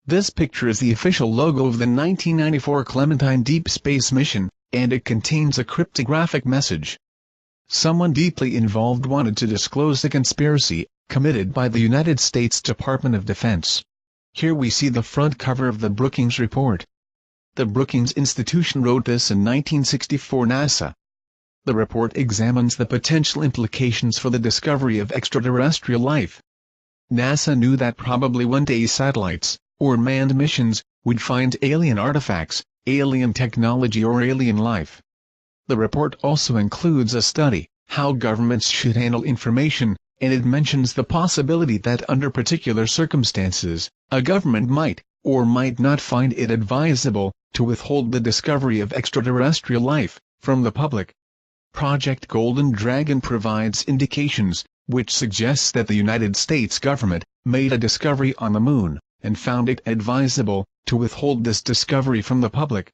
This picture is the official logo of the 1994 Clementine Deep Space Mission, and it contains a cryptographic message. Someone deeply involved wanted to disclose the conspiracy committed by the United States Department of Defense. Here we see the front cover of the Brookings Report. The Brookings Institution wrote this in 1964. NASA. The report examines the potential implications for the discovery of extraterrestrial life. NASA knew that probably one day satellites, or manned missions, would find alien artifacts, alien technology or alien life. The report also includes a study, how governments should handle information, and it mentions the possibility that under particular circumstances, a government might, or might not find it advisable, to withhold the discovery of extraterrestrial life, from the public. Project Golden Dragon provides indications, which suggests that the United States government made a discovery on the Moon, and found it advisable to withhold this discovery from the public.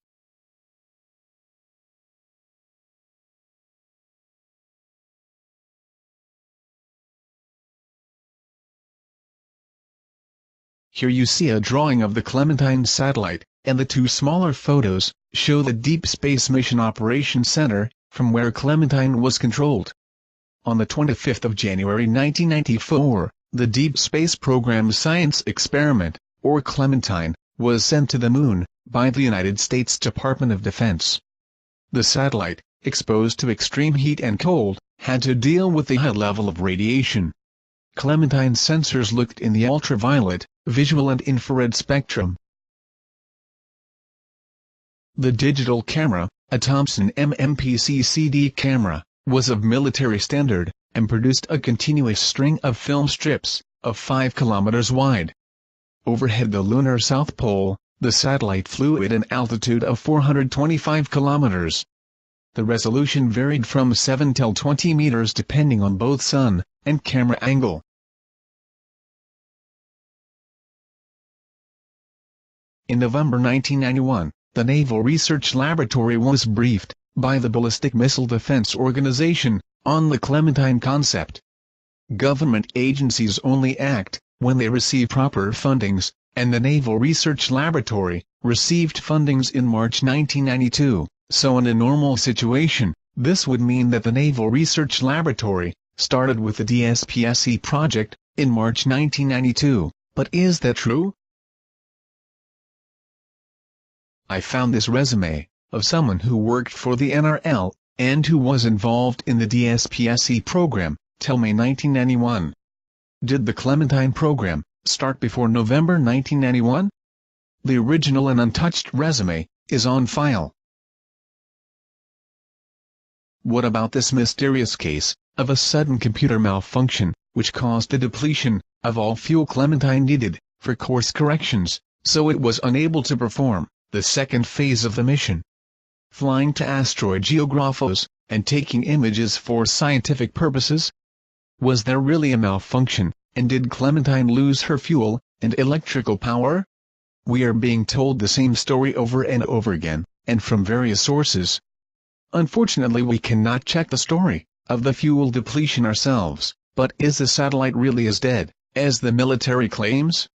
Here you see a drawing of the Clementine satellite, and the two smaller photos show the Deep Space Mission Operations Center, from where Clementine was controlled. On the 25th of January 1994, the Deep Space Program Science Experiment, or Clementine, was sent to the Moon by the United States Department of Defense. The satellite, exposed to extreme heat and cold, had to deal with the high level of radiation. Clementine's sensors looked in the ultraviolet, visual and infrared spectrum. The digital camera, a Thomson MMPC-CD camera, was of military standard, and produced a continuous string of film strips, of 5 kilometers wide. Overhead the lunar South Pole, the satellite flew at an altitude of 425 kilometers. The resolution varied from 7 till 20 meters depending on both sun and camera angle. In November 1991, the Naval Research Laboratory was briefed by the Ballistic Missile Defense Organization on the Clementine concept. Government agencies only act when they receive proper fundings, and the Naval Research Laboratory received fundings in March 1992, so in a normal situation, this would mean that the Naval Research Laboratory started with the DSPSE project in March 1992, but is that true? I found this resume of someone who worked for the NRL, and who was involved in the DSPSE program, till May 1991. Did the Clementine program start before November 1991? The original and untouched resume is on file. What about this mysterious case of a sudden computer malfunction, which caused the depletion of all fuel Clementine needed for course corrections, so it was unable to perform the second phase of the mission? Flying to asteroid Geographos, and taking images for scientific purposes? Was there really a malfunction, and did Clementine lose her fuel and electrical power? We are being told the same story over and over again, and from various sources. Unfortunately, we cannot check the story of the fuel depletion ourselves, but is the satellite really as dead as the military claims?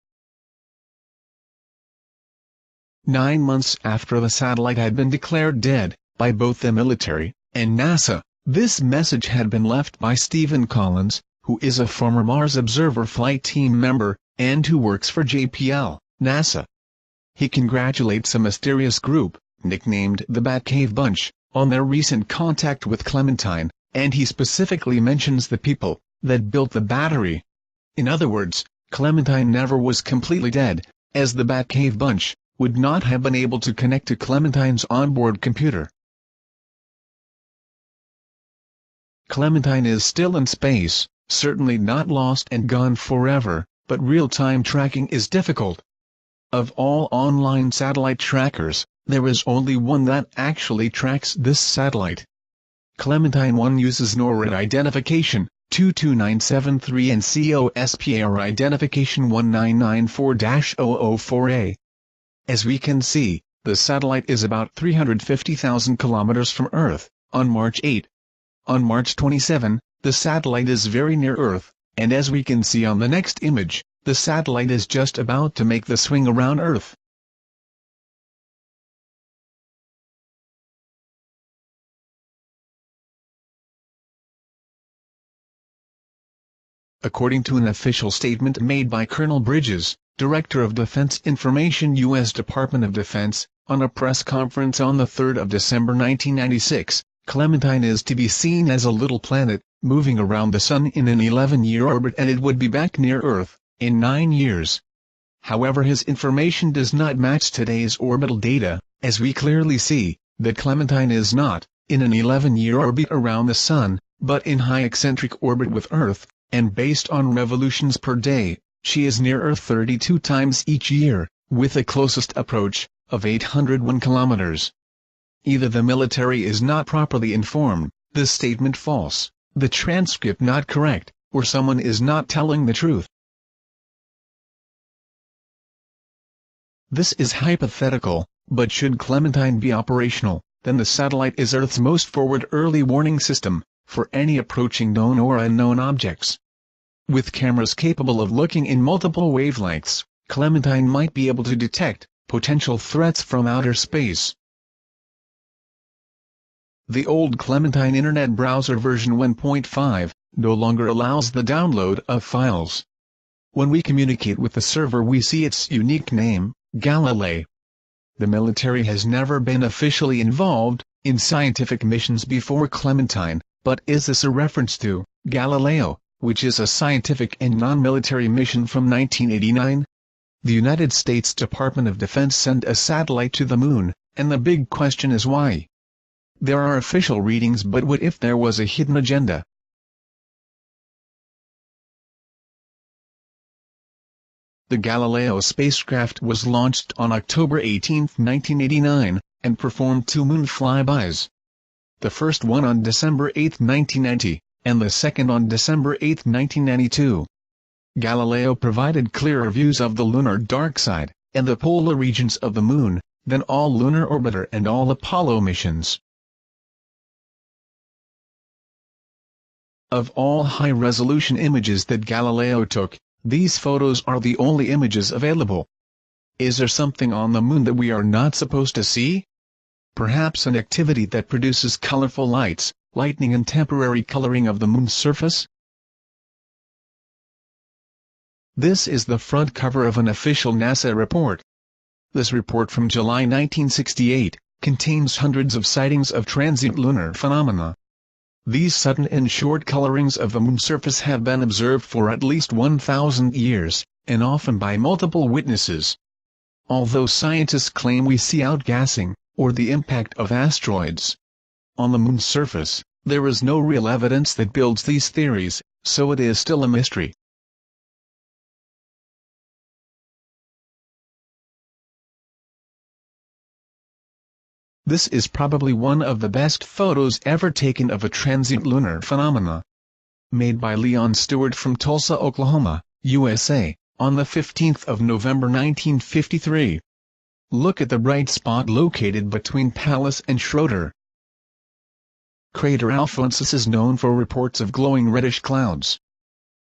9 months after the satellite had been declared dead by both the military and NASA, this message had been left by Stephen Collins, who is a former Mars Observer Flight Team member, and who works for JPL, NASA. He congratulates a mysterious group, nicknamed the Batcave Bunch, on their recent contact with Clementine, and he specifically mentions the people that built the battery. In other words, Clementine never was completely dead, as the Batcave Bunch would not have been able to connect to Clementine's onboard computer. Clementine is still in space, certainly not lost and gone forever, but real-time tracking is difficult. Of all online satellite trackers, there is only one that actually tracks this satellite. Clementine 1 uses NORAD identification 22973 and COSPAR identification 1994-004A. As we can see, the satellite is about 350,000 kilometers from Earth on March 8. On March 27, the satellite is very near Earth, and as we can see on the next image, the satellite is just about to make the swing around Earth. According to an official statement made by Colonel Bridges, Director of Defense Information, U.S. Department of Defense, on a press conference on the 3rd of December 1996, Clementine is to be seen as a little planet, moving around the Sun in an 11-year orbit, and it would be back near Earth in 9 years. However, his information does not match today's orbital data, as we clearly see that Clementine is not in an 11-year orbit around the Sun, but in high eccentric orbit with Earth, and based on revolutions per day, she is near Earth 32 times each year, with a closest approach of 801 kilometers. Either the military is not properly informed, the statement false, the transcript not correct, or someone is not telling the truth. This is hypothetical, but should Clementine be operational, then the satellite is Earth's most forward early warning system for any approaching known or unknown objects. With cameras capable of looking in multiple wavelengths, Clementine might be able to detect potential threats from outer space. The old Clementine Internet Browser version 1.5 no longer allows the download of files. When we communicate with the server, we see its unique name, Galileo. The military has never been officially involved in scientific missions before Clementine, but is this a reference to Galileo, which is a scientific and non-military mission from 1989? The United States Department of Defense sent a satellite to the Moon, and the big question is why? There are official readings, but what if there was a hidden agenda? The Galileo spacecraft was launched on October 18, 1989, and performed 2 moon flybys. The first one on December 8, 1990, and the second on December 8, 1992. Galileo provided clearer views of the lunar dark side, and the polar regions of the Moon, than all Lunar Orbiter and all Apollo missions. Of all high-resolution images that Galileo took, these photos are the only images available. Is there something on the Moon that we are not supposed to see? Perhaps an activity that produces colorful lights, lightning and temporary coloring of the Moon's surface? This is the front cover of an official NASA report. This report from July 1968 contains hundreds of sightings of transient lunar phenomena. These sudden and short colorings of the Moon's surface have been observed for at least 1,000 years, and often by multiple witnesses. Although scientists claim we see outgassing, or the impact of asteroids on the Moon's surface, there is no real evidence that builds these theories, so it is still a mystery. This is probably one of the best photos ever taken of a transient lunar phenomena. Made by Leon Stewart from Tulsa, Oklahoma, USA, on the 15th of November 1953. Look at the bright spot located between Pallas and Schroeder. Crater Alphonsus is known for reports of glowing reddish clouds.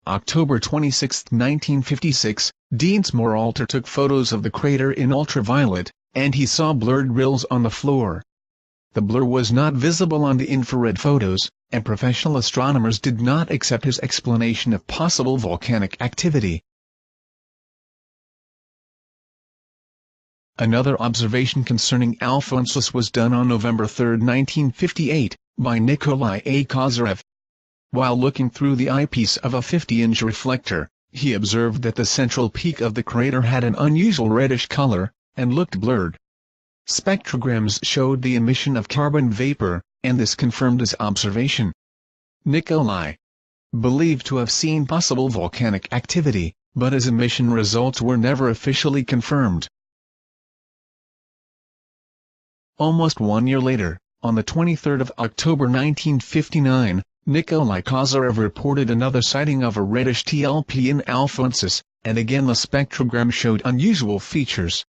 October 26, 1956, Diensmore Alter took photos of the crater in ultraviolet, and he saw blurred rills on the floor. The blur was not visible on the infrared photos, and professional astronomers did not accept his explanation of possible volcanic activity. Another observation concerning Alphonsus was done on November 3, 1958, by Nikolai A. Kozyrev. While looking through the eyepiece of a 50-inch reflector, he observed that the central peak of the crater had an unusual reddish color, and looked blurred. Spectrograms showed the emission of carbon vapor, and this confirmed his observation. Nikolai believed to have seen possible volcanic activity, but his emission results were never officially confirmed. Almost 1 year later, on the 23rd of October 1959, Nikolai Kozyrev reported another sighting of a reddish TLP in Alphonsus, and again the spectrogram showed unusual features.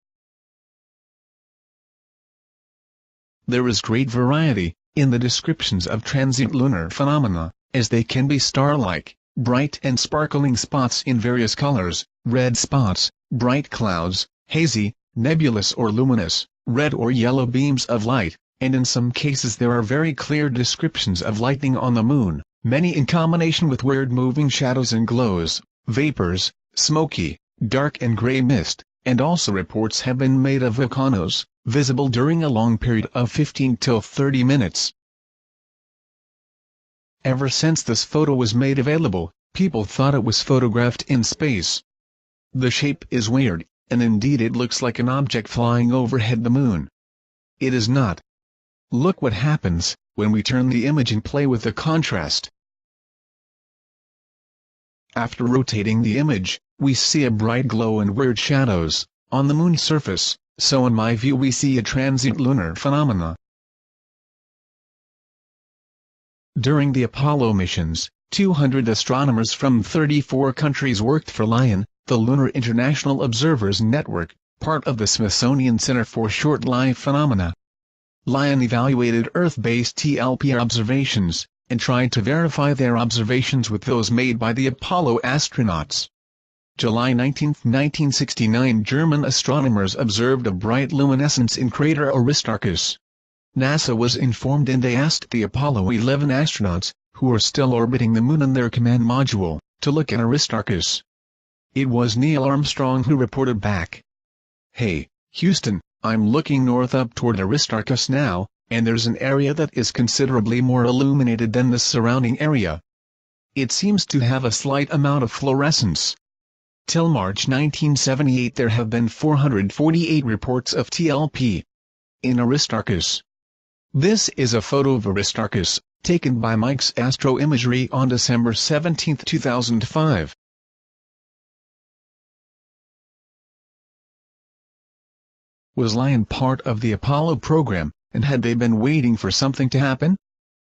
There is great variety in the descriptions of transient lunar phenomena, as they can be star-like, bright and sparkling spots in various colors, red spots, bright clouds, hazy, nebulous or luminous, red or yellow beams of light, and in some cases there are very clear descriptions of lightning on the moon, many in combination with weird moving shadows and glows, vapors, smoky, dark and gray mist, and also reports have been made of volcanoes, visible during a long period of 15 till 30 minutes. Ever since this photo was made available, people thought it was photographed in space. The shape is weird, and indeed it looks like an object flying overhead the moon. It is not. Look what happens when we turn the image and play with the contrast. After rotating the image, we see a bright glow and weird shadows on the moon's surface, so in my view we see a transient lunar phenomena. During the Apollo missions, 200 astronomers from 34 countries worked for LION, the Lunar International Observers Network, part of the Smithsonian Center for Short-Lived Phenomena. LION evaluated Earth-based TLP observations, and tried to verify their observations with those made by the Apollo astronauts. July 19, 1969, German astronomers observed a bright luminescence in crater Aristarchus. NASA was informed and they asked the Apollo 11 astronauts, who are still orbiting the moon in their command module, to look at Aristarchus. It was Neil Armstrong who reported back. "Hey, Houston, I'm looking north up toward Aristarchus now, and there's an area that is considerably more illuminated than the surrounding area. It seems to have a slight amount of fluorescence." Till March 1978 there have been 448 reports of TLP in Aristarchus. This is a photo of Aristarchus, taken by Mike's Astro Imagery on December 17, 2005. Was LION part of the Apollo program, and had they been waiting for something to happen?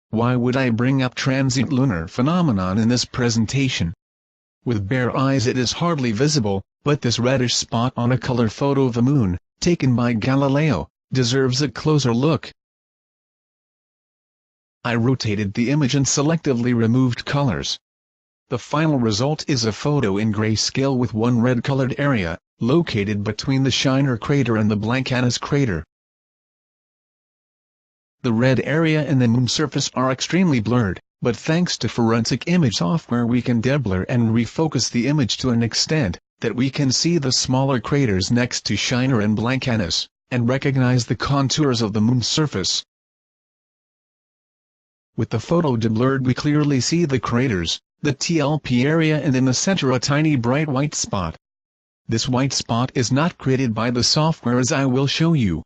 Why would I bring up transient lunar phenomenon in this presentation? With bare eyes it is hardly visible, but this reddish spot on a color photo of the moon, taken by Galileo, deserves a closer look. I rotated the image and selectively removed colors. The final result is a photo in grayscale with one red-colored area, located between the Shiner crater and the Blancanus crater. The red area and the moon surface are extremely blurred, but thanks to forensic image software we can deblur and refocus the image to an extent that we can see the smaller craters next to Shiner and Blancanus, and recognize the contours of the moon's surface. With the photo deblurred we clearly see the craters, the TLP area and in the center a tiny bright white spot. This white spot is not created by the software as I will show you.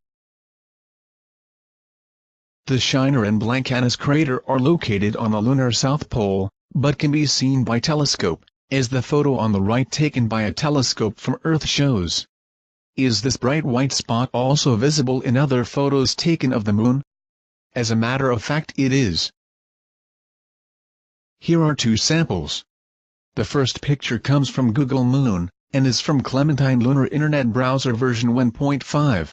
The Shiner and Blancanus crater are located on the lunar south pole, but can be seen by telescope, as the photo on the right taken by a telescope from Earth shows. Is this bright white spot also visible in other photos taken of the moon? As a matter of fact it is. Here are two samples. The first picture comes from Google Moon, and is from Clementine Lunar Internet Browser version 1.5.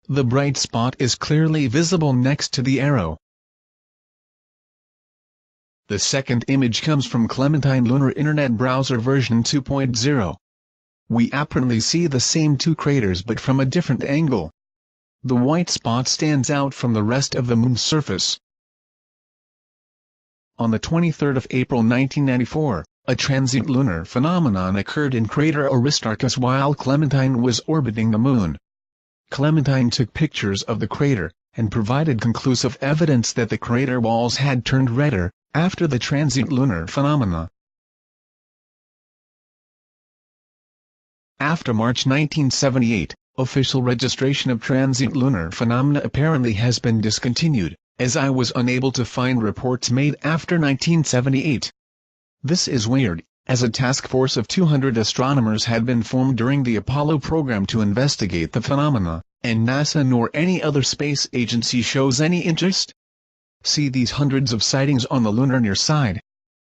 The bright spot is clearly visible next to the arrow. The second image comes from Clementine Lunar Internet Browser version 2.0. We apparently see the same two craters but from a different angle. The white spot stands out from the rest of the moon's surface. On the 23rd of April 1994, a transient lunar phenomenon occurred in crater Aristarchus while Clementine was orbiting the moon. Clementine took pictures of the crater, and provided conclusive evidence that the crater walls had turned redder, after the transient lunar phenomena. After March 1978, official registration of transient lunar phenomena apparently has been discontinued, as I was unable to find reports made after 1978. This is weird, as a task force of 200 astronomers had been formed during the Apollo program to investigate the phenomena, and NASA nor any other space agency shows any interest. See these hundreds of sightings on the lunar near side.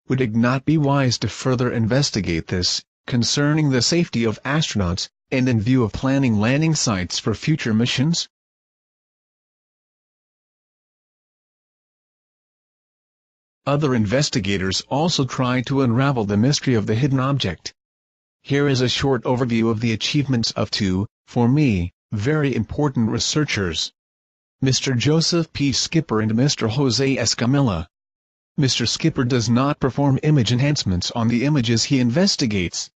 Would it not be wise to further investigate this, concerning the safety of astronauts, and in view of planning landing sites for future missions? Other investigators also try to unravel the mystery of the hidden object. Here is a short overview of the achievements of two, for me, very important researchers. Mr. Joseph P. Skipper and Mr. Jose Escamilla. Mr. Skipper does not perform image enhancements on the images he investigates.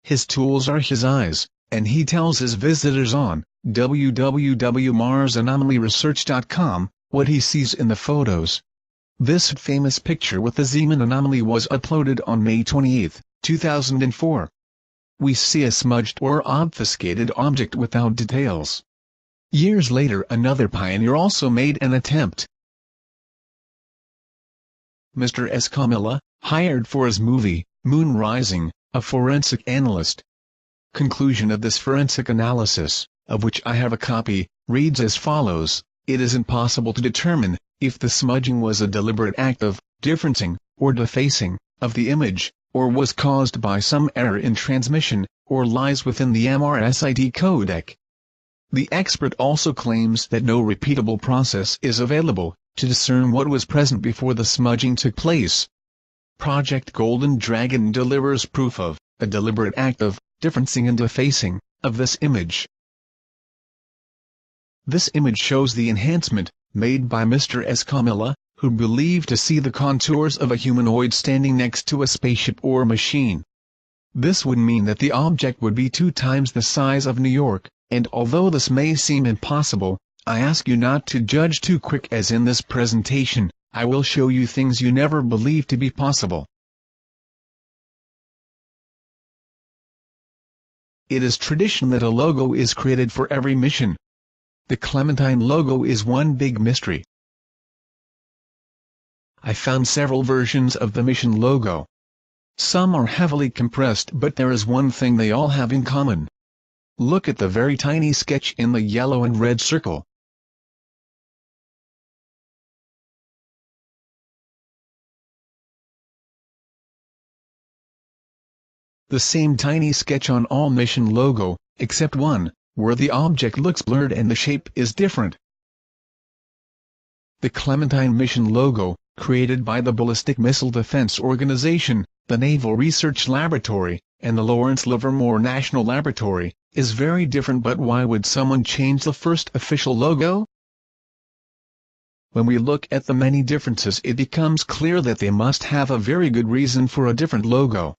His tools are his eyes, and he tells his visitors on www.marsanomalyresearch.com what he sees in the photos. This famous picture with the Zeeman anomaly was uploaded on May 28, 2004. We see a smudged or obfuscated object without details. Years later, another pioneer also made an attempt. Mr. Escamilla, hired for his movie, Moon Rising, a forensic analyst. Conclusion of this forensic analysis, of which I have a copy, reads as follows: it is impossible to determine if the smudging was a deliberate act of differencing or defacing of the image, or was caused by some error in transmission, or lies within the MRSID codec. The expert also claims that no repeatable process is available to discern what was present before the smudging took place. Project Golden Dragon delivers proof of a deliberate act of differencing and defacing of this image. This image shows the enhancement made by Mr. Escamilla, who believed to see the contours of a humanoid standing next to a spaceship or machine. This would mean that the object would be 2 times the size of New York, and although this may seem impossible, I ask you not to judge too quick, as in this presentation, I will show you things you never believed to be possible. It is tradition that a logo is created for every mission. The Clementine logo is one big mystery. I found several versions of the mission logo. Some are heavily compressed, but there is one thing they all have in common. Look at the very tiny sketch in the yellow and red circle. The same tiny sketch on all mission logo, except one, where the object looks blurred and the shape is different. The Clementine mission logo, created by the Ballistic Missile Defense Organization, the Naval Research Laboratory, and the Lawrence Livermore National Laboratory, is very different. But why would someone change the first official logo? When we look at the many differences, it becomes clear that they must have a very good reason for a different logo.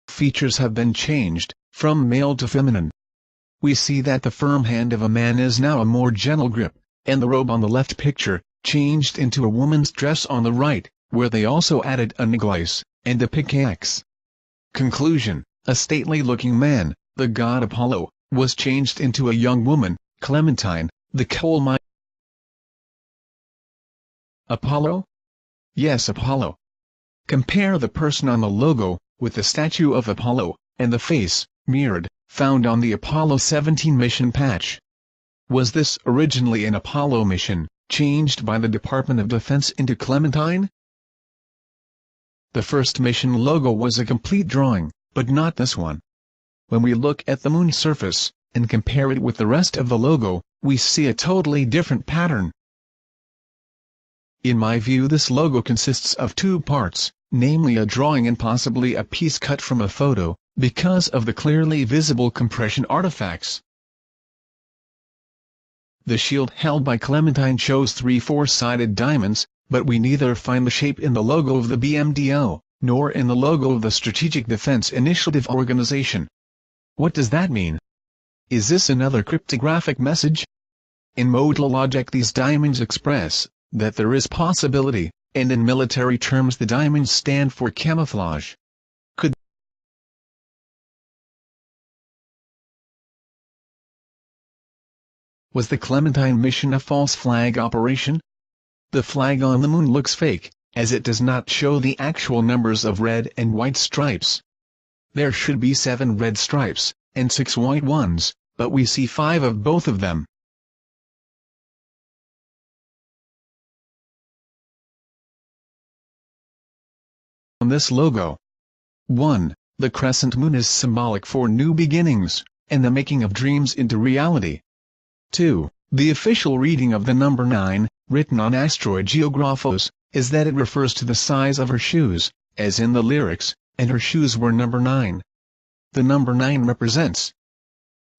Features have been changed, from male to feminine. We see that the firm hand of a man is now a more gentle grip, and the robe on the left picture changed into a woman's dress on the right, where they also added a necklace and a pickaxe. Conclusion: a stately-looking man, the god Apollo, was changed into a young woman, Clementine, the coal mine. Apollo? Yes, Apollo. Compare the person on the logo with the statue of Apollo, and the face, mirrored, found on the Apollo 17 mission patch. Was this originally an Apollo mission, changed by the Department of Defense into Clementine? The first mission logo was a complete drawing, but not this one. When we look at the moon surface, and compare it with the rest of the logo, we see a totally different pattern. In my view, this logo consists of 2 parts, namely a drawing and possibly a piece cut from a photo, because of the clearly visible compression artifacts. The shield held by Clementine shows 3 4-sided diamonds, but we neither find the shape in the logo of the BMDO, nor in the logo of the Strategic Defense Initiative Organization. What does that mean? Is this another cryptographic message? In modal logic, these diamonds express that there is possibility, and in military terms the diamonds stand for camouflage. Was the Clementine mission a false flag operation? The flag on the moon looks fake, as it does not show the actual numbers of red and white stripes. There should be 7 red stripes, and 6 white ones, but we see 5 of both of them. On this logo. 1. The crescent moon is symbolic for new beginnings, and the making of dreams into reality. 2. The official reading of the number 9, written on Asteroid Geographos, is that it refers to the size of her shoes, as in the lyrics, and her shoes were number 9. The number 9 represents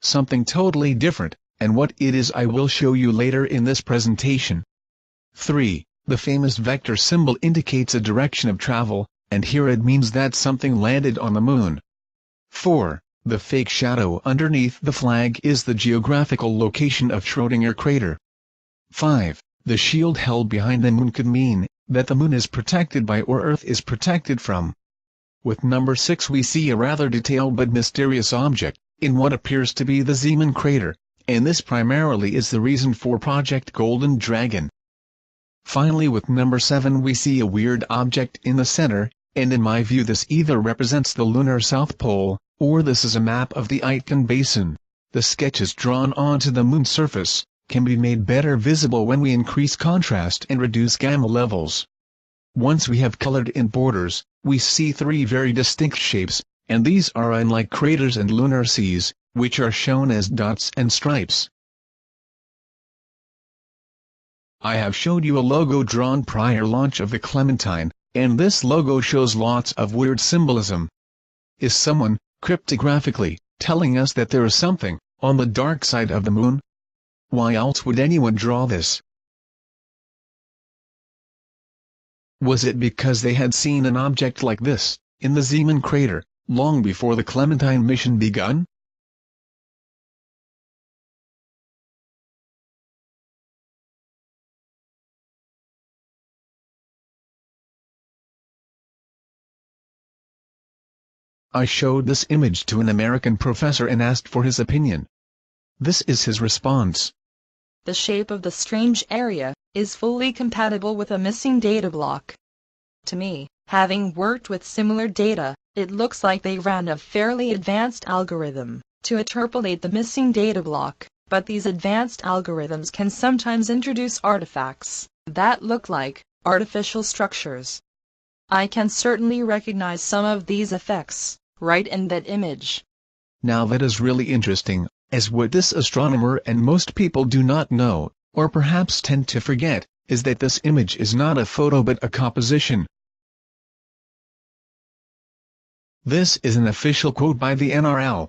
something totally different, and what it is I will show you later in this presentation. 3. The famous vector symbol indicates a direction of travel, and here it means that something landed on the moon. 4. The fake shadow underneath the flag is the geographical location of Schrödinger crater. 5. The shield held behind the moon could mean that the moon is protected by or Earth is protected from. With number 6 we see a rather detailed but mysterious object, in what appears to be the Zeeman crater, and this primarily is the reason for Project Golden Dragon. Finally with number 7 we see a weird object in the center, and in my view this either represents the lunar South Pole, or this is a map of the Aitken Basin. The sketches drawn onto the moon's surface can be made better visible when we increase contrast and reduce gamma levels. Once we have colored in borders, we see 3 very distinct shapes, and these are unlike craters and lunar seas, which are shown as dots and stripes. I have showed you a logo drawn prior launch of the Clementine, and this logo shows lots of weird symbolism. Is someone, cryptographically, telling us that there is something on the dark side of the moon? Why else would anyone draw this? Was it because they had seen an object like this in the Zeeman crater long before the Clementine mission begun? I showed this image to an American professor and asked for his opinion. This is his response. The shape of the strange area is fully compatible with a missing data block. To me, having worked with similar data, it looks like they ran a fairly advanced algorithm to interpolate the missing data block, but these advanced algorithms can sometimes introduce artifacts that look like artificial structures. I can certainly recognize some of these effects right in that image. Now that is really interesting, as what this astronomer and most people do not know, or perhaps tend to forget, is that this image is not a photo but a composition. This is an official quote by the NRL.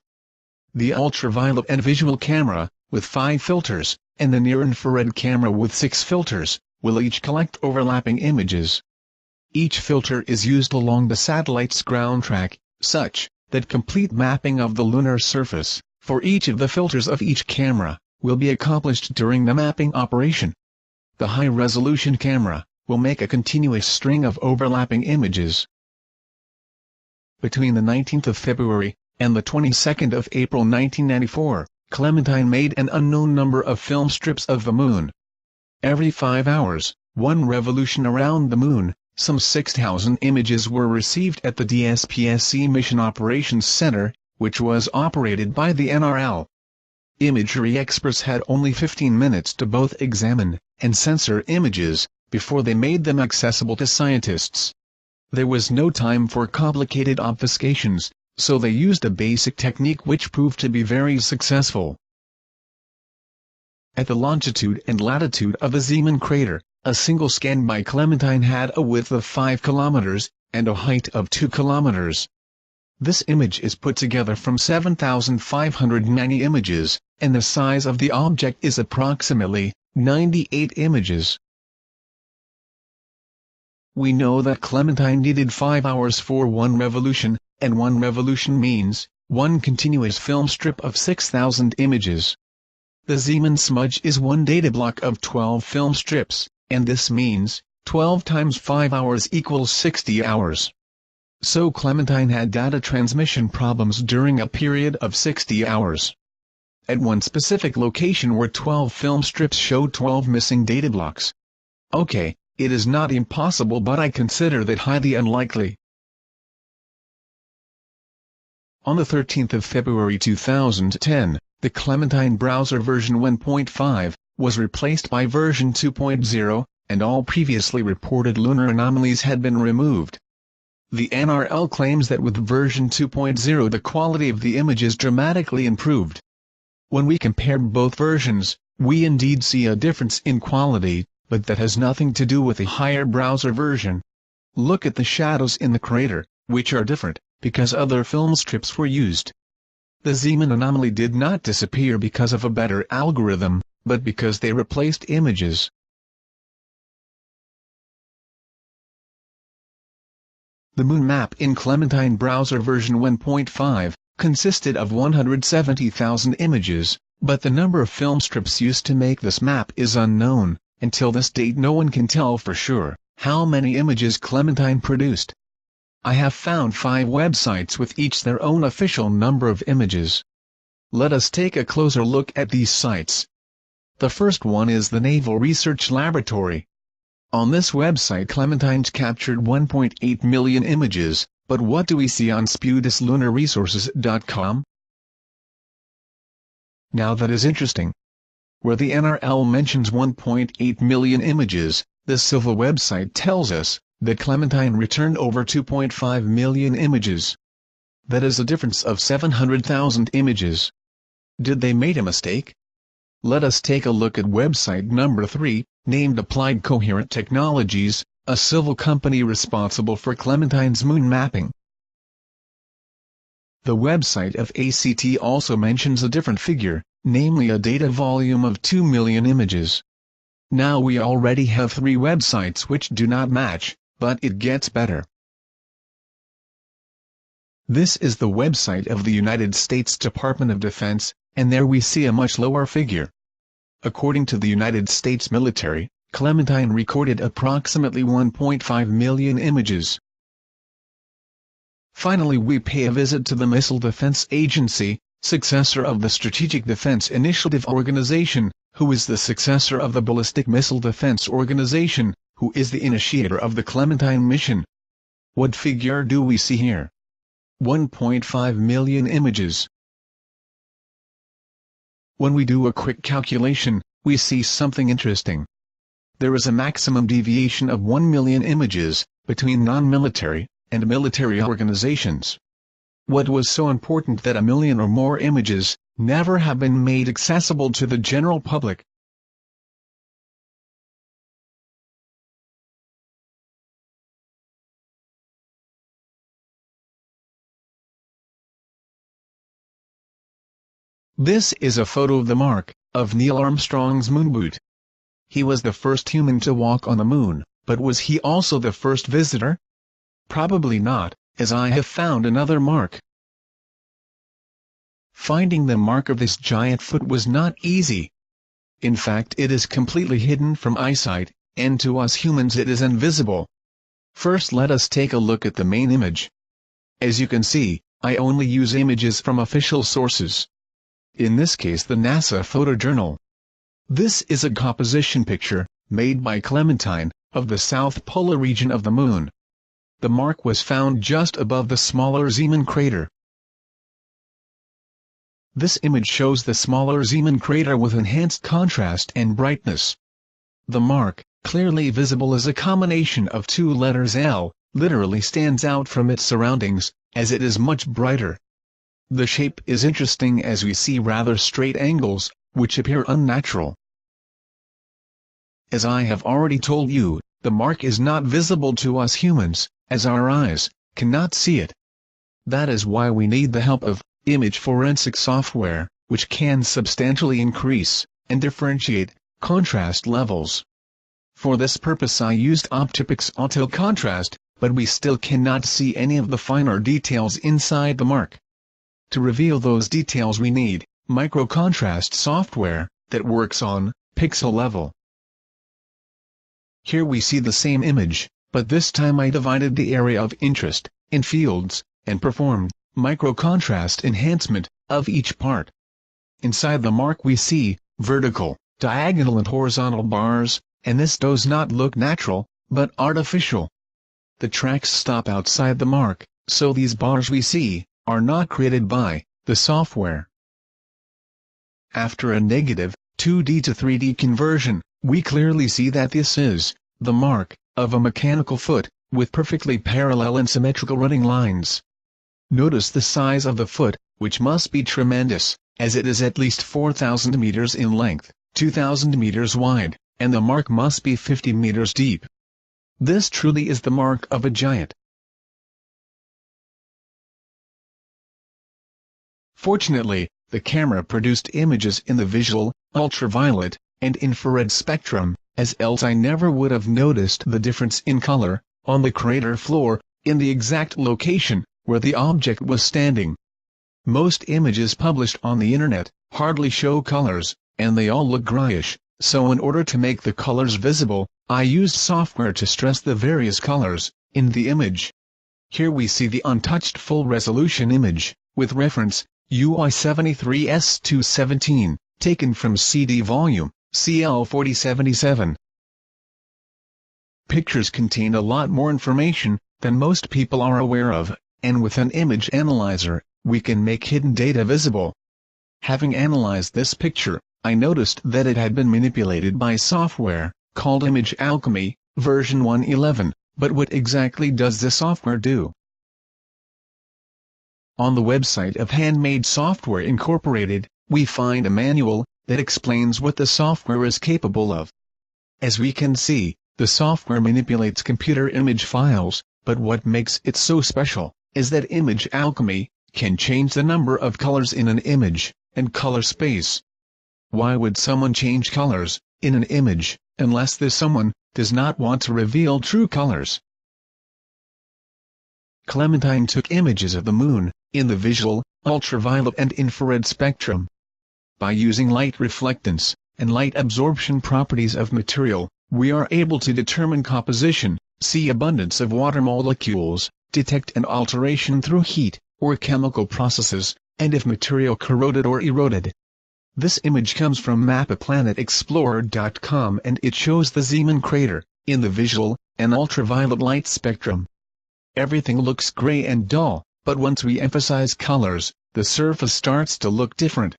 The ultraviolet and visual camera, with 5 filters, and the near-infrared camera with 6 filters, will each collect overlapping images. Each filter is used along the satellite's ground track, such that complete mapping of the lunar surface, for each of the filters of each camera, will be accomplished during the mapping operation. The high-resolution camera will make a continuous string of overlapping images. Between the 19th of February and the 22nd of April 1994, Clementine made an unknown number of film strips of the moon. Every 5 hours, 1 revolution around the moon, some 6,000 images were received at the DSPSC Mission Operations Center, which was operated by the NRL. Imagery experts had only 15 minutes to both examine and censor images before they made them accessible to scientists. There was no time for complicated obfuscations, so they used a basic technique which proved to be very successful. At the longitude and latitude of the Zeeman crater, a single scan by Clementine had a width of 5 kilometers and a height of 2 kilometers. This image is put together from 7,590 images, and the size of the object is approximately 98 images. We know that Clementine needed 5 hours for 1 revolution, and 1 revolution means 1 continuous film strip of 6,000 images. The Zeeman smudge is 1 data block of 12 film strips, and this means 12 times 5 hours equals 60 hours. So Clementine had data transmission problems during a period of 60 hours. At one specific location where 12 film strips showed 12 missing data blocks. Okay, it is not impossible, but I consider that highly unlikely. On the 13th of February 2010, the Clementine browser version 1.5 was replaced by version 2.0, and all previously reported lunar anomalies had been removed. The NRL claims that with version 2.0 the quality of the images dramatically improved. When we compared both versions, We indeed see a difference in quality, but that has nothing to do with a higher browser version. Look at the shadows in the crater, which are different, because other film strips were used. The Zeeman anomaly did not disappear because of a better algorithm, but because they replaced images. The Moon map in Clementine browser version 1.5 consisted of 170,000 images, but the number of film strips used to make this map is unknown. Until this date no one can tell for sure how many images Clementine produced. I have found 5 websites with each their own official number of images. Let us take a closer look at these sites. The first one is the Naval Research Laboratory. On this website Clementine's captured 1.8 million images, but what do we see on SPUDISLunarResources.com? Now that is interesting. Where the NRL mentions 1.8 million images, the Civil website tells us that Clementine returned over 2.5 million images. That is a difference of 700,000 images. Did they make a mistake? Let us take a look at website number 3, named Applied Coherent Technologies, a civil company responsible for Clementine's moon mapping. The website of ACT also mentions a different figure, namely a data volume of 2 million images. Now we already have 3 websites which do not match, but it gets better. This is the website of the United States Department of Defense, and there we see a much lower figure. According to the United States military, Clementine recorded approximately 1.5 million images. Finally we pay a visit to the Missile Defense Agency, successor of the Strategic Defense Initiative Organization, who is the successor of the Ballistic Missile Defense Organization, who is the initiator of the Clementine mission. What figure do we see here? 1.5 million images. When we do a quick calculation, we see something interesting. There is a maximum deviation of 1 million images between non-military and military organizations. What was so important that a million or more images never have been made accessible to the general public? This is a photo of the mark of Neil Armstrong's moonboot. He was the first human to walk on the moon, but was he also the first visitor? Probably not, as I have found another mark. Finding the mark of this giant foot was not easy. In fact it is completely hidden from eyesight, and to us humans it is invisible. First let us take a look at the main image. As you can see, I only use images from official sources. In this case the NASA photojournal. This is a composition picture, made by Clementine, of the south polar region of the Moon. The mark was found just above the smaller Zeeman crater. This image shows the smaller Zeeman crater with enhanced contrast and brightness. The mark, clearly visible as a combination of 2 letters L, literally stands out from its surroundings, as it is much brighter. The shape is interesting as we see rather straight angles, which appear unnatural. As I have already told you, the mark is not visible to us humans, as our eyes cannot see it. That is why we need the help of image forensic software, which can substantially increase and differentiate contrast levels. For this purpose I used OptiPix Auto Contrast, but we still cannot see any of the finer details inside the mark. To reveal those details we need micro-contrast software that works on pixel level. Here we see the same image, but this time I divided the area of interest in fields, and performed micro-contrast enhancement of each part. Inside the mark we see vertical, diagonal and horizontal bars, and this does not look natural, but artificial. The tracks stop outside the mark, so these bars we see are not created by the software. After a negative 2D to 3D conversion, we clearly see that this is the mark of a mechanical foot, with perfectly parallel and symmetrical running lines. Notice the size of the foot, which must be tremendous, as it is at least 4,000 meters in length, 2,000 meters wide, and the mark must be 50 meters deep. This truly is the mark of a giant. Fortunately, the camera produced images in the visual, ultraviolet, and infrared spectrum, else I never would have noticed the difference in color, on the crater floor, in the exact location, where the object was standing. Most images published on the internet, hardly show colors, and they all look grayish, so in order to make the colors visible, I used software to stress the various colors, in the image. Here we see the untouched full-resolution image, with reference, UI73S217, taken from CD volume, CL4077. Pictures contain a lot more information than most people are aware of, and with an image analyzer, we can make hidden data visible. Having analyzed this picture, I noticed that it had been manipulated by software, called Image Alchemy, version 1.11, but what exactly does this software do? On the website of Handmade Software Incorporated, we find a manual that explains what the software is capable of. As we can see, the software manipulates computer image files, but what makes it so special is that Image Alchemy can change the number of colors in an image, and color space. Why would someone change colors in an image, unless this someone does not want to reveal true colors? Clementine took images of the moon, in the visual, ultraviolet and infrared spectrum. By using light reflectance, and light absorption properties of material, we are able to determine composition, see abundance of water molecules, detect an alteration through heat, or chemical processes, and if material corroded or eroded. This image comes from MapAPlanetExplorer.com and it shows the Zeeman crater, in the visual, and ultraviolet light spectrum. Everything looks gray and dull, but once we emphasize colors, the surface starts to look different.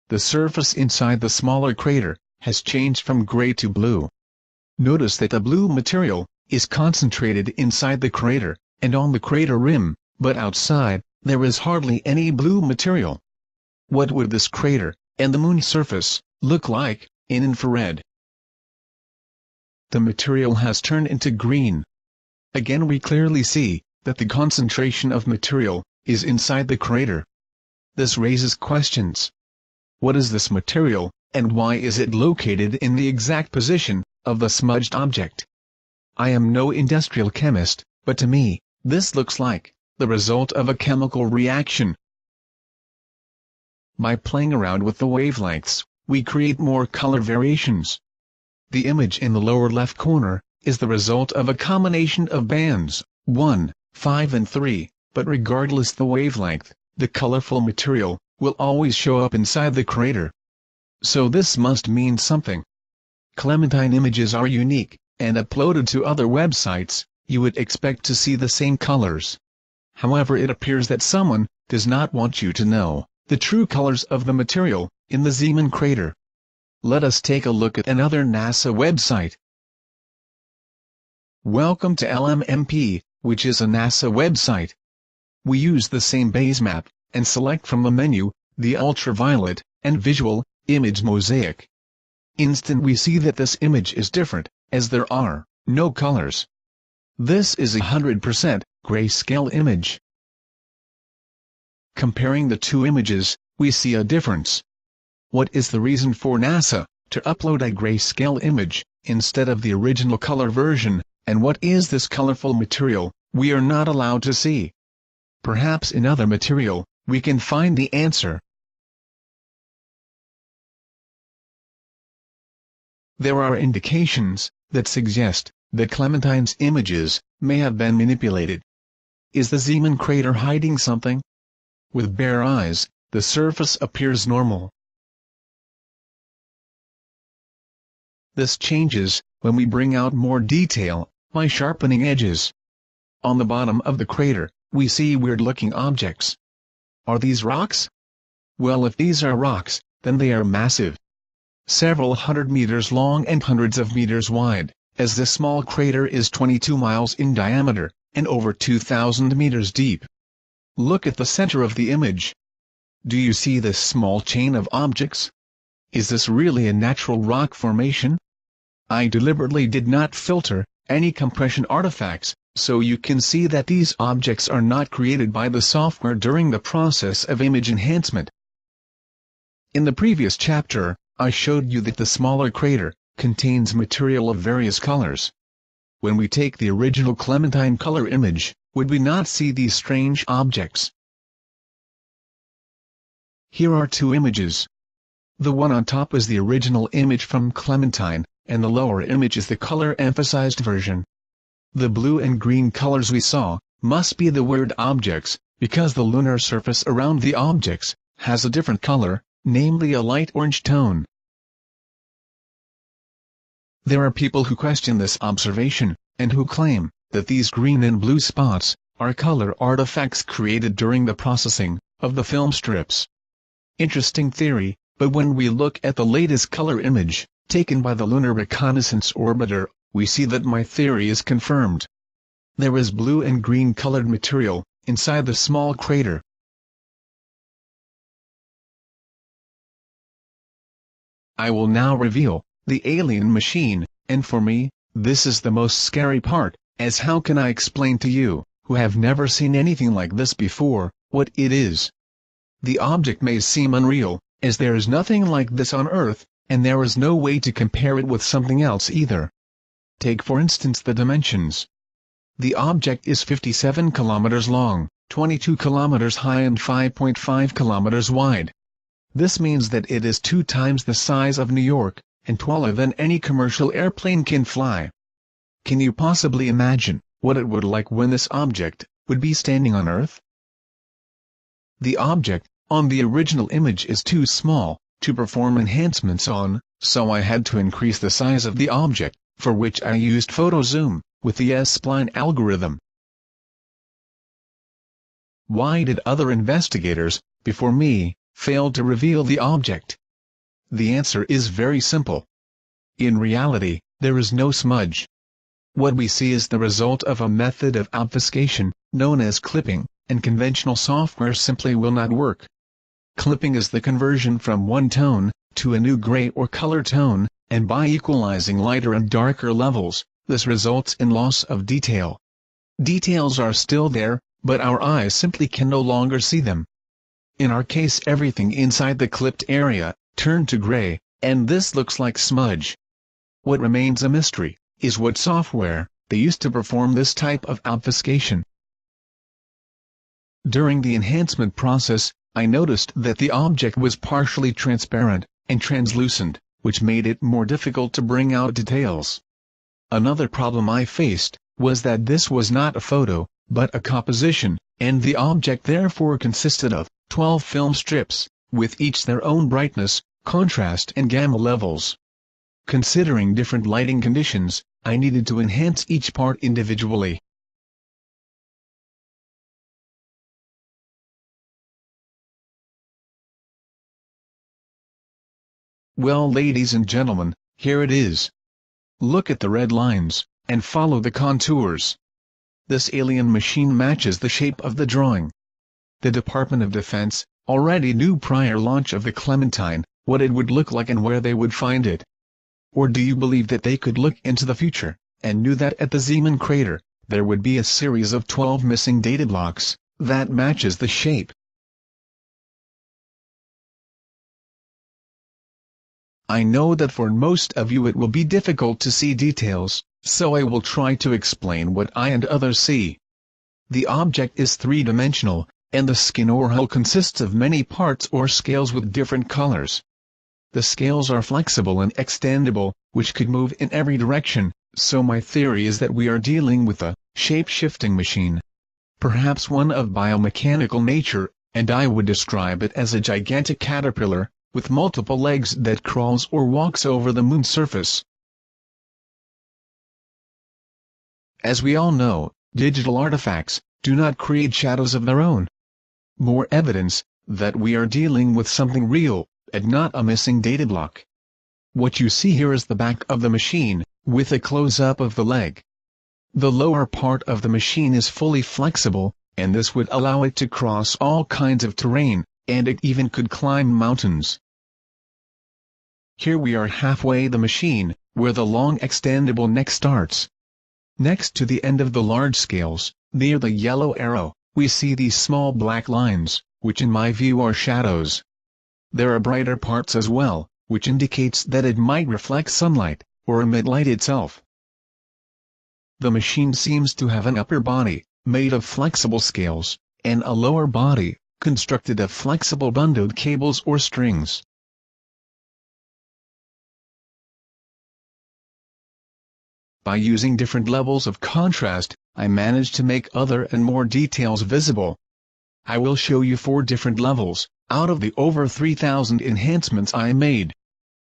The surface inside the smaller crater has changed from gray to blue. Notice that the blue material is concentrated inside the crater, and on the crater rim, but outside, there is hardly any blue material. What would this crater, and the moon surface, look like, in infrared? The material has turned into green. Again we clearly see that the concentration of material is inside the crater. This raises questions. What is this material, and why is it located in the exact position of the smudged object? I am no industrial chemist, but to me, this looks like the result of a chemical reaction. By playing around with the wavelengths, we create more color variations. The image in the lower left corner is the result of a combination of bands, 1, 5 and 3, but regardless the wavelength, the colorful material will always show up inside the crater. So this must mean something. Clementine images are unique, and uploaded to other websites, you would expect to see the same colors. However, it appears that someone does not want you to know the true colors of the material in the Zeeman crater. Let us take a look at another NASA website. Welcome to LMMP, which is a NASA website. We use the same base map, and select from the menu, the ultraviolet, and visual, image mosaic. Instant we see that this image is different, as there are no colors. This is a 100% grayscale image. Comparing the two images, we see a difference. What is the reason for NASA to upload a grayscale image, instead of the original color version, and what is this colorful material we are not allowed to see? Perhaps in other material, we can find the answer. There are indications that suggest that Clementine's images may have been manipulated. Is the Zeeman crater hiding something? With bare eyes, the surface appears normal. This changes when we bring out more detail by sharpening edges. On the bottom of the crater, we see weird-looking objects. Are these rocks? Well, if these are rocks, then they are massive. Several hundred meters long and hundreds of meters wide, as this small crater is 22 miles in diameter, and over 2,000 meters deep. Look at the center of the image. Do you see this small chain of objects? Is this really a natural rock formation? I deliberately did not filter any compression artifacts, so you can see that these objects are not created by the software during the process of image enhancement. In the previous chapter, I showed you that the smaller crater contains material of various colors. When we take the original Clementine color image, would we not see these strange objects? Here are two images. The one on top is the original image from Clementine, and the lower image is the color-emphasized version. The blue and green colors we saw must be the weird objects, because the lunar surface around the objects has a different color, namely a light orange tone. There are people who question this observation, and who claim that these green and blue spots are color artifacts created during the processing of the film strips. Interesting theory, but when we look at the latest color image, taken by the Lunar Reconnaissance Orbiter, we see that my theory is confirmed. There is blue and green colored material inside the small crater. I will now reveal the alien machine, and for me, this is the most scary part, as how can I explain to you, who have never seen anything like this before, what it is? The object may seem unreal, as there is nothing like this on Earth, and there is no way to compare it with something else either. Take for instance the dimensions. The object is 57 kilometers long, 22 kilometers high and 5.5 kilometers wide. This means that it is 2 times the size of New York, and taller than any commercial airplane can fly. Can you possibly imagine what it would like when this object would be standing on Earth? The object on the original image is too small to perform enhancements on, so I had to increase the size of the object, for which I used photo zoom with the S-spline algorithm. Why did other investigators before me fail to reveal the object? The answer is very simple. In reality, there is no smudge. What we see is the result of a method of obfuscation known as clipping, and conventional software simply will not work. Clipping is the conversion from one tone to a new gray or color tone, and by equalizing lighter and darker levels, this results in loss of detail. Details are still there, but our eyes simply can no longer see them. In our case, everything inside the clipped area turned to gray, and this looks like smudge. What remains a mystery is what software they used to perform this type of obfuscation. During the enhancement process, I noticed that the object was partially transparent and translucent, which made it more difficult to bring out details. Another problem I faced was that this was not a photo, but a composition, and the object therefore consisted of 12 film strips, with each their own brightness, contrast and gamma levels. Considering different lighting conditions, I needed to enhance each part individually. Well, ladies and gentlemen, here it is. Look at the red lines, and follow the contours. This alien machine matches the shape of the drawing. The Department of Defense already knew prior launch of the Clementine what it would look like and where they would find it. Or do you believe that they could look into the future, and knew that at the Zeeman crater, there would be a series of 12 missing data blocks that matches the shape? I know that for most of you it will be difficult to see details, so I will try to explain what I and others see. The object is three-dimensional, and the skin or hull consists of many parts or scales with different colors. The scales are flexible and extendable, which could move in every direction, so my theory is that we are dealing with a shape-shifting machine. Perhaps one of biomechanical nature, and I would describe it as a gigantic caterpillar, with multiple legs that crawls or walks over the moon's surface. As we all know, digital artifacts do not create shadows of their own. More evidence that we are dealing with something real, and not a missing data block. What you see here is the back of the machine, with a close-up of the leg. The lower part of the machine is fully flexible, and this would allow it to cross all kinds of terrain, and it even could climb mountains. Here we are halfway the machine, where the long extendable neck starts. Next to the end of the large scales, near the yellow arrow, we see these small black lines, which in my view are shadows. There are brighter parts as well, which indicates that it might reflect sunlight, or emit light itself. The machine seems to have an upper body, made of flexible scales, and a lower body, constructed of flexible bundled cables or strings. By using different levels of contrast, I managed to make other and more details visible. I will show you 4 different levels, out of the over 3,000 enhancements I made.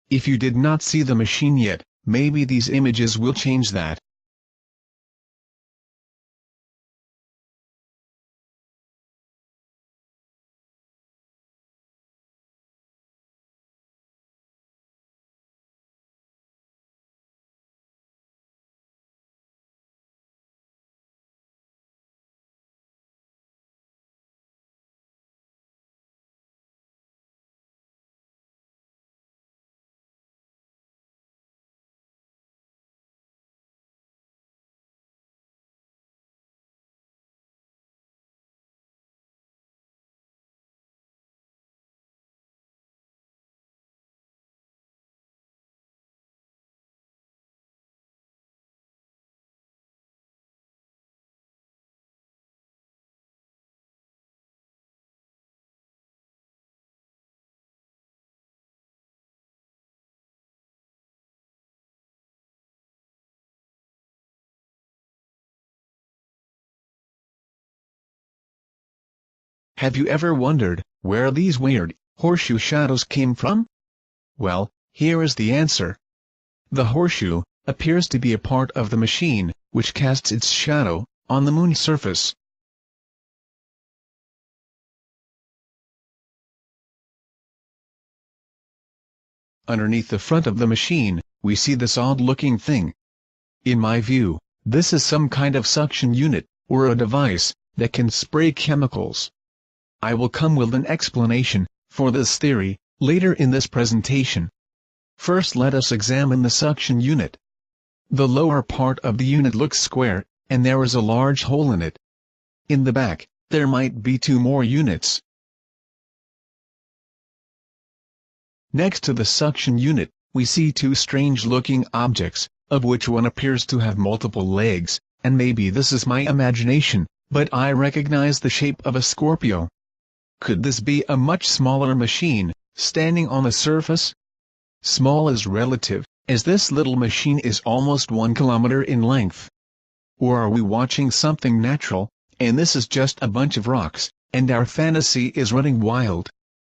If you did not see the machine yet, maybe these images will change that. Have you ever wondered where these weird, horseshoe shadows came from? Well, here is the answer. The horseshoe appears to be a part of the machine, which casts its shadow on the moon's surface. Underneath the front of the machine, we see this odd-looking thing. In my view, this is some kind of suction unit, or a device, that can spray chemicals. I will come with an explanation for this theory later in this presentation. First let us examine the suction unit. The lower part of the unit looks square, and there is a large hole in it. In the back, there might be 2 more units. Next to the suction unit, we see 2 strange-looking objects, of which one appears to have multiple legs, and maybe this is my imagination, but I recognize the shape of a Scorpio. Could this be a much smaller machine, standing on the surface? Small is relative, as this little machine is almost 1 kilometer in length. Or are we watching something natural, and this is just a bunch of rocks, and our fantasy is running wild?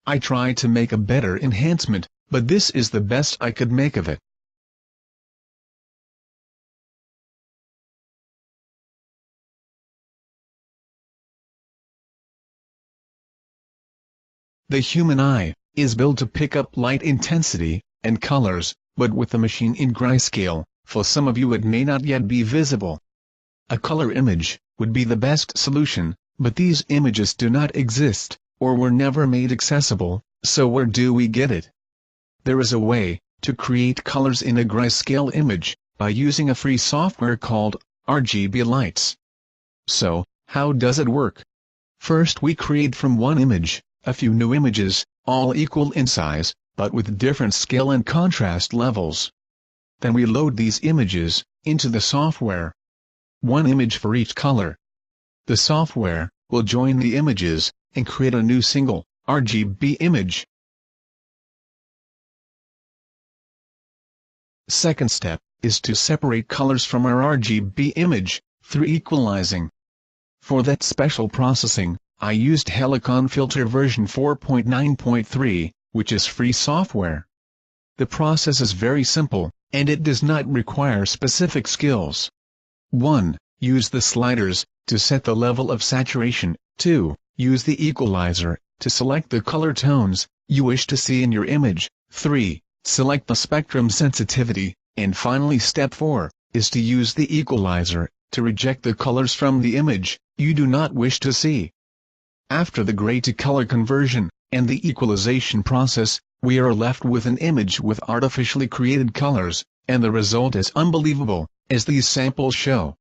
I tried to make a better enhancement, but this is the best I could make of it. The human eye is built to pick up light intensity and colors, but with the machine in grayscale, for some of you it may not yet be visible. A color image would be the best solution, but these images do not exist, or were never made accessible, so where do we get it? There is a way to create colors in a grayscale image, by using a free software called RGB Lights. So, how does it work? First we create from one image a few new images, all equal in size, but with different scale and contrast levels. Then we load these images into the software. One image for each color. The software will join the images and create a new single RGB image. Second step is to separate colors from our RGB image through equalizing. For that special processing, I used Helicon Filter version 4.9.3, which is free software. The process is very simple, and it does not require specific skills. 1. Use the sliders to set the level of saturation. 2. Use the equalizer to select the color tones you wish to see in your image. 3. Select the spectrum sensitivity, and finally step 4 is to use the equalizer to reject the colors from the image you do not wish to see. After the gray to color conversion and the equalization process, we are left with an image with artificially created colors, and the result is unbelievable, as these samples show.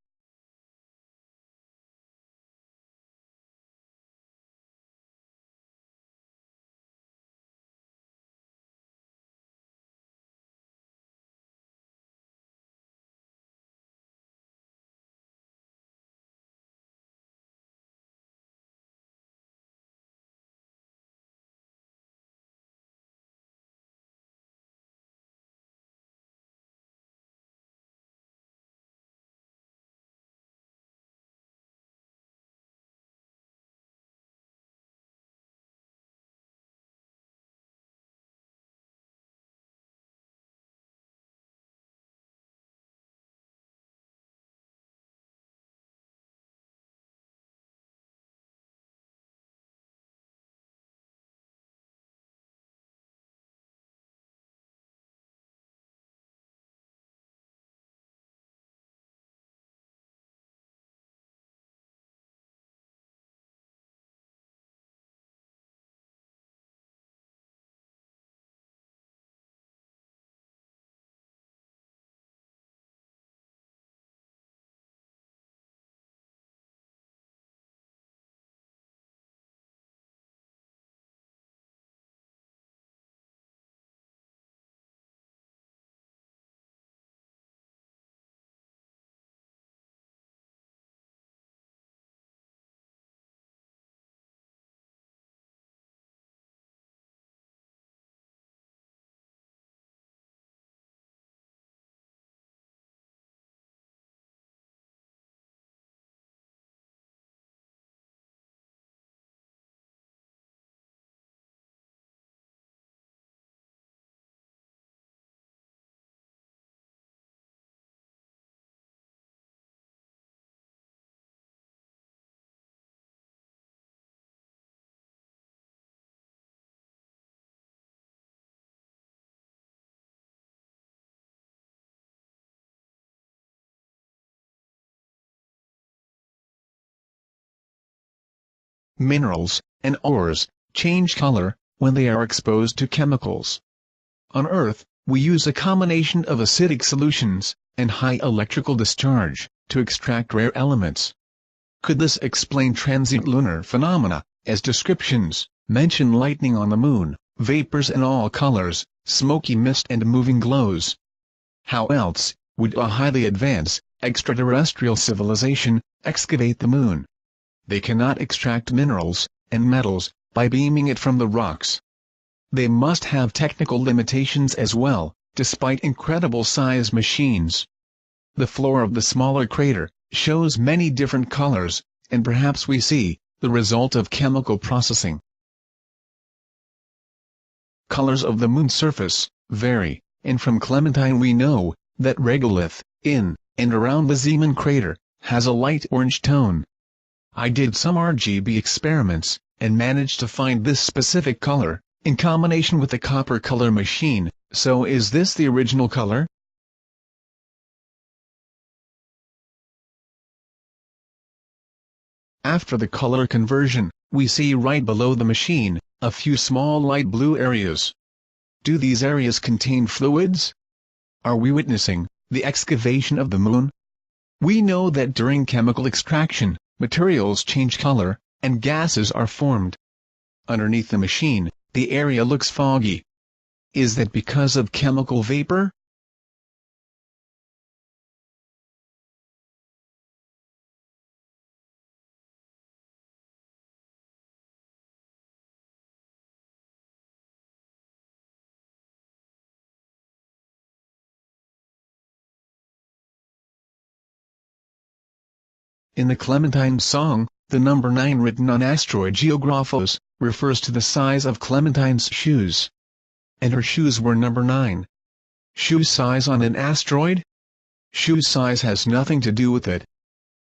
Minerals and ores change color when they are exposed to chemicals. On Earth, we use a combination of acidic solutions and high electrical discharge to extract rare elements. Could this explain transient lunar phenomena, as descriptions mention lightning on the moon, vapors in all colors, smoky mist and moving glows? How else would a highly advanced extraterrestrial civilization excavate the moon? They cannot extract minerals and metals by beaming it from the rocks. They must have technical limitations as well, despite incredible size machines. The floor of the smaller crater shows many different colors, and perhaps we see the result of chemical processing. Colors of the moon's surface vary, and from Clementine we know that regolith, in and around the Zeeman crater, has a light orange tone. I did some RGB experiments, and managed to find this specific color, in combination with the copper color machine. So is this the original color? After the color conversion, we see right below the machine, a few small light blue areas. Do these areas contain fluids? Are we witnessing the excavation of the moon? We know that during chemical extraction, materials change color, and gases are formed. Underneath the machine, the area looks foggy. Is that because of chemical vapor? In the Clementine song, the number 9 written on asteroid Geographos refers to the size of Clementine's shoes. And her shoes were number 9. Shoe size on an asteroid? Shoe size has nothing to do with it.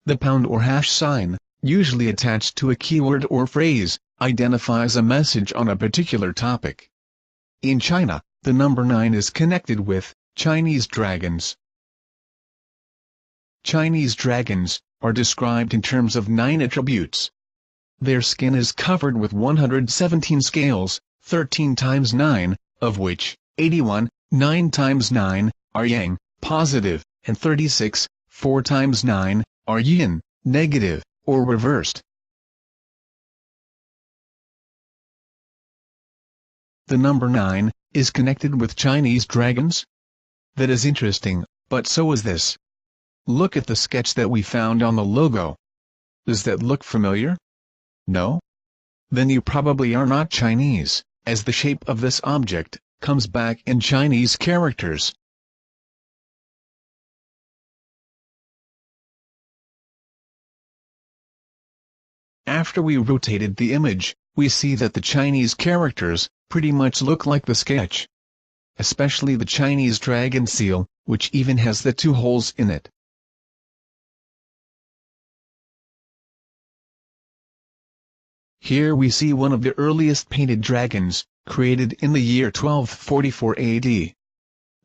The pound or hash sign, usually attached to a keyword or phrase, identifies a message on a particular topic. In China, the number 9 is connected with Chinese dragons. Chinese dragons are described in terms of 9 attributes. Their skin is covered with 117 scales, 13 times 9, of which 81, 9 times 9, are yang, positive, and 36, 4 times 9, are yin, negative, or reversed. The number 9 is connected with Chinese dragons? That is interesting, but so is this. Look at the sketch that we found on the logo. Does that look familiar? No? Then you probably are not Chinese, as the shape of this object comes back in Chinese characters. After we rotated the image, we see that the Chinese characters pretty much look like the sketch. Especially the Chinese dragon seal, which even has the 2 holes in it. Here we see one of the earliest painted dragons, created in the year 1244 AD.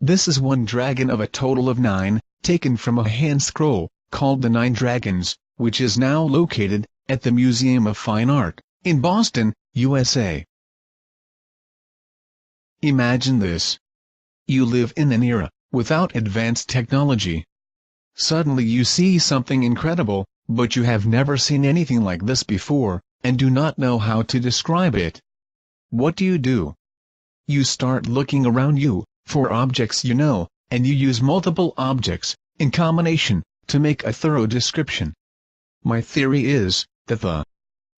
This is one dragon of a total of 9, taken from a hand scroll, called the 9 Dragons, which is now located at the Museum of Fine Art, in Boston, USA. Imagine this. You live in an era without advanced technology. Suddenly you see something incredible, but you have never seen anything like this before, and do not know how to describe it. What do? You start looking around you for objects you know, and you use multiple objects in combination to make a thorough description. My theory is that the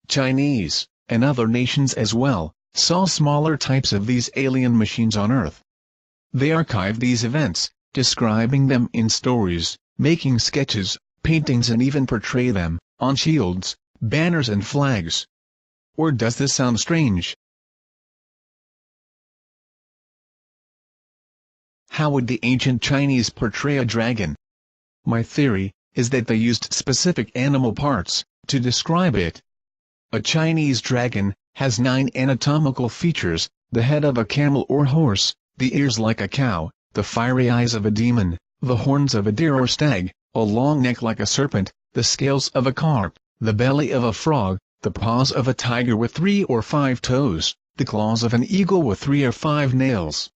Chinese, and other nations as well, saw smaller types of these alien machines on Earth. They archive these events, describing them in stories, making sketches, paintings, and even portray them on shields, banners and flags. Or does this sound strange? How would the ancient Chinese portray a dragon? My theory is that they used specific animal parts to describe it. A Chinese dragon has 9 anatomical features: the head of a camel or horse, the ears like a cow, the fiery eyes of a demon, the horns of a deer or stag, a long neck like a serpent, the scales of a carp, the belly of a frog, the paws of a tiger with 3 or 5 toes, the claws of an eagle with 3 or 5 nails.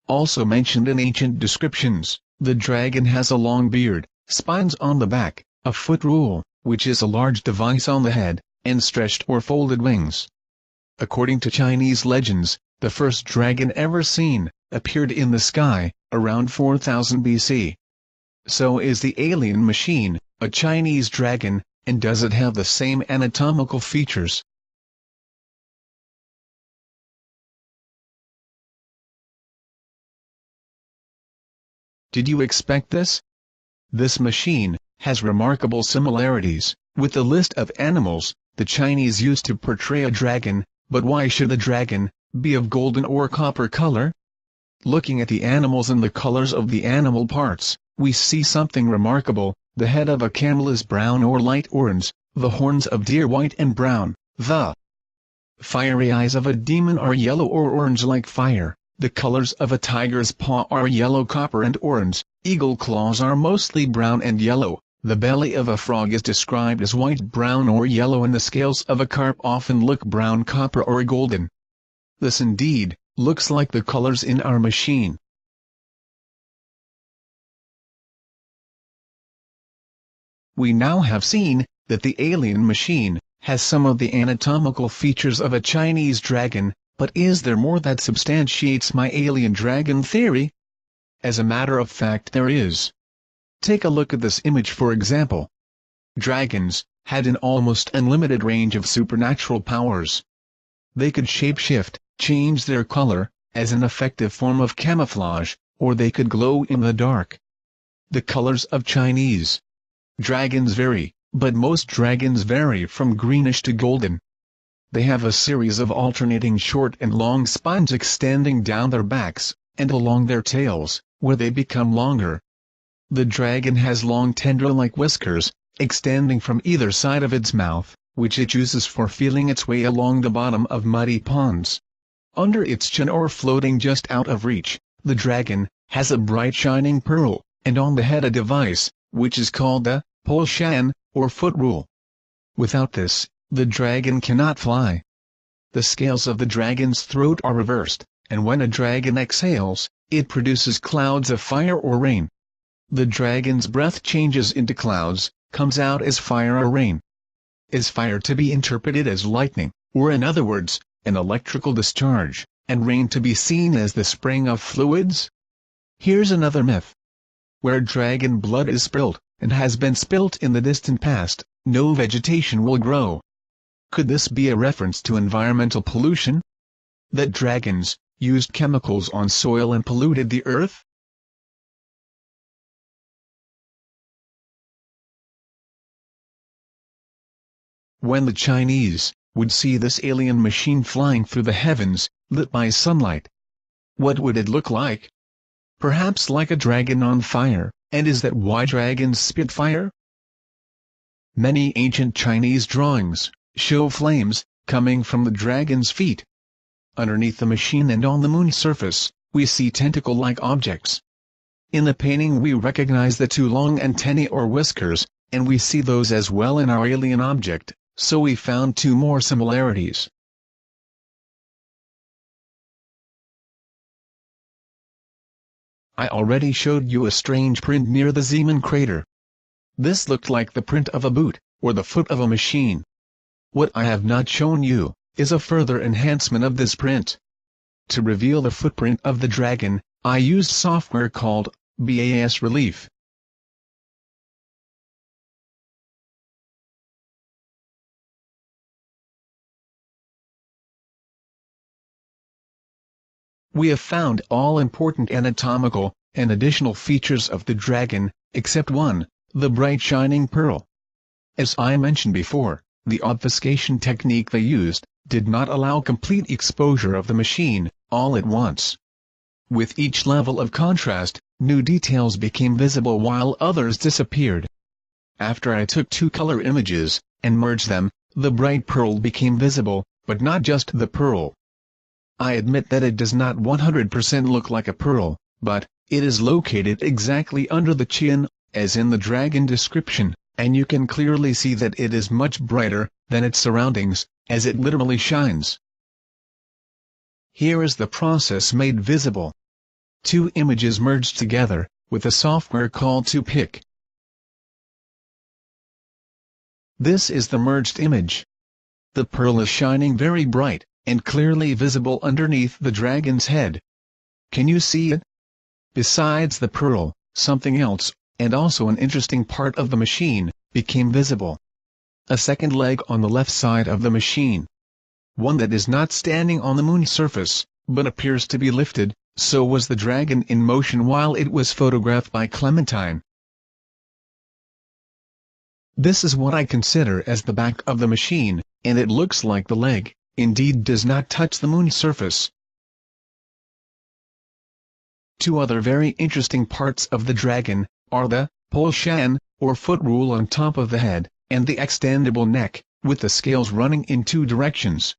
Also mentioned in ancient descriptions, the dragon has a long beard, spines on the back, a foot rule, which is a large device on the head, and stretched or folded wings. According to Chinese legends, the first dragon ever seen appeared in the sky around 4000 BC. So is the alien machine a Chinese dragon, and does it have the same anatomical features? Did you expect this? This machine has remarkable similarities with the list of animals the Chinese used to portray a dragon, but why should a dragon be of golden or copper color? Looking at the animals and the colors of the animal parts, we see something remarkable. The head of a camel is brown or light orange, the horns of deer white and brown, the fiery eyes of a demon are yellow or orange like fire, the colors of a tiger's paw are yellow, copper and orange, eagle claws are mostly brown and yellow, the belly of a frog is described as white, brown or yellow, and the scales of a carp often look brown, copper or golden. This indeed looks like the colors in our machine. We now have seen that the alien machine has some of the anatomical features of a Chinese dragon, but is there more that substantiates my alien dragon theory? As a matter of fact, there is. Take a look at this image for example. Dragons had an almost unlimited range of supernatural powers. They could shapeshift, change their color, as an effective form of camouflage, or they could glow in the dark. The colors of Chinese dragons vary, but most dragons vary from greenish to golden. They have a series of alternating short and long spines extending down their backs, and along their tails, where they become longer. The dragon has long tendril-like whiskers, extending from either side of its mouth, which it uses for feeling its way along the bottom of muddy ponds. Under its chin or floating just out of reach, the dragon has a bright shining pearl, and on the head a device, which is called the Po Shan, or foot rule. Without this, the dragon cannot fly. The scales of the dragon's throat are reversed, and when a dragon exhales, it produces clouds of fire or rain. The dragon's breath changes into clouds, comes out as fire or rain. Is fire to be interpreted as lightning, or in other words, an electrical discharge, and rain to be seen as the spraying of fluids? Here's another myth. Where dragon blood is spilt, and has been spilt in the distant past, no vegetation will grow. Could this be a reference to environmental pollution? That dragons used chemicals on soil and polluted the earth? When the Chinese would see this alien machine flying through the heavens, lit by sunlight, what would it look like? Perhaps like a dragon on fire, and is that why dragons spit fire? Many ancient Chinese drawings show flames coming from the dragon's feet. Underneath the machine and on the moon's surface, we see tentacle-like objects. In the painting we recognize the two long antennae or whiskers, and we see those as well in our alien object, so we found two more similarities. I already showed you a strange print near the Zeeman crater. This looked like the print of a boot, or the foot of a machine. What I have not shown you is a further enhancement of this print. To reveal the footprint of the dragon, I used software called BAS Relief. We have found all important anatomical and additional features of the dragon, except one, the bright shining pearl. As I mentioned before, the obfuscation technique they used did not allow complete exposure of the machine all at once. With each level of contrast, new details became visible while others disappeared. After I took two color images and merged them, the bright pearl became visible, but not just the pearl. I admit that it does not 100% look like a pearl, but it is located exactly under the chin, as in the dragon description, and you can clearly see that it is much brighter than its surroundings, as it literally shines. Here is the process made visible. Two images merged together, with a software called 2PIC. This is the merged image. The pearl is shining very bright, and clearly visible underneath the dragon's head. Can you see it? Besides the pearl, something else, and also an interesting part of the machine, became visible. A second leg on the left side of the machine. One that is not standing on the moon's surface, but appears to be lifted, so was the dragon in motion while it was photographed by Clementine. This is what I consider as the back of the machine, and it looks like the leg indeed does not touch the moon's surface. Two other very interesting parts of the dragon are the pole shan, or foot rule on top of the head, and the extendable neck, with the scales running in two directions.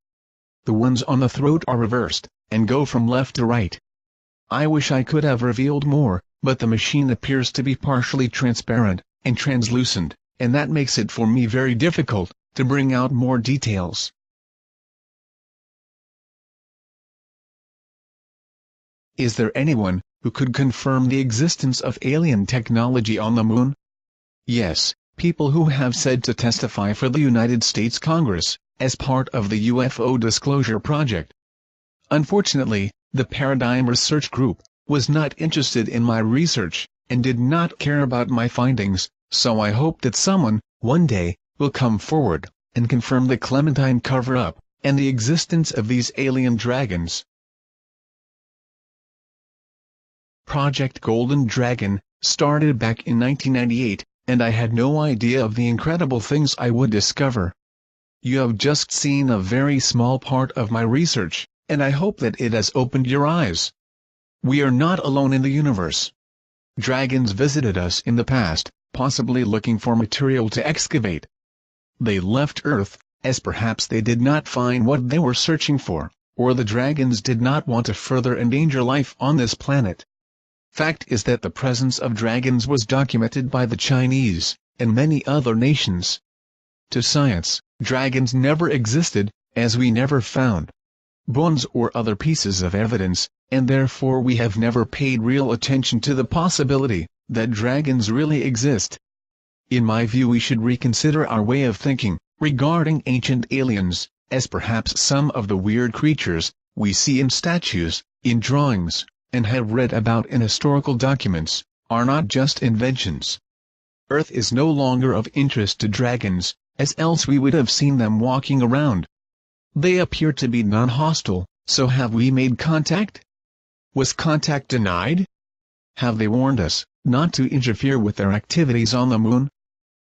The ones on the throat are reversed, and go from left to right. I wish I could have revealed more, but the machine appears to be partially transparent and translucent, and that makes it for me very difficult to bring out more details. Is there anyone who could confirm the existence of alien technology on the moon? Yes, people who have said to testify for the United States Congress, as part of the UFO Disclosure Project. Unfortunately, the Paradigm Research Group was not interested in my research, and did not care about my findings, so I hope that someone, one day, will come forward and confirm the Clementine cover-up and the existence of these alien dragons. Project Golden Dragon started back in 1998, and I had no idea of the incredible things I would discover. You have just seen a very small part of my research, and I hope that it has opened your eyes. We are not alone in the universe. Dragons visited us in the past, possibly looking for material to excavate. They left Earth, as perhaps they did not find what they were searching for, or the dragons did not want to further endanger life on this planet. Fact is that the presence of dragons was documented by the Chinese, and many other nations. To science, dragons never existed, as we never found. bones or other pieces of evidence, and therefore we have never paid real attention to the possibility that dragons really exist. In my view, we should reconsider our way of thinking regarding ancient aliens, as perhaps some of the weird creatures we see in statues, in drawings, and have read about in historical documents, are not just inventions. Earth is no longer of interest to dragons, as else we would have seen them walking around. They appear to be non-hostile, so have we made contact? Was contact denied? Have they warned us not to interfere with their activities on the moon?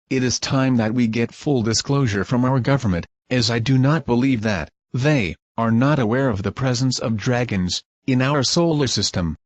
It is time that we get full disclosure from our government, as I do not believe that they are not aware of the presence of dragons in our solar system.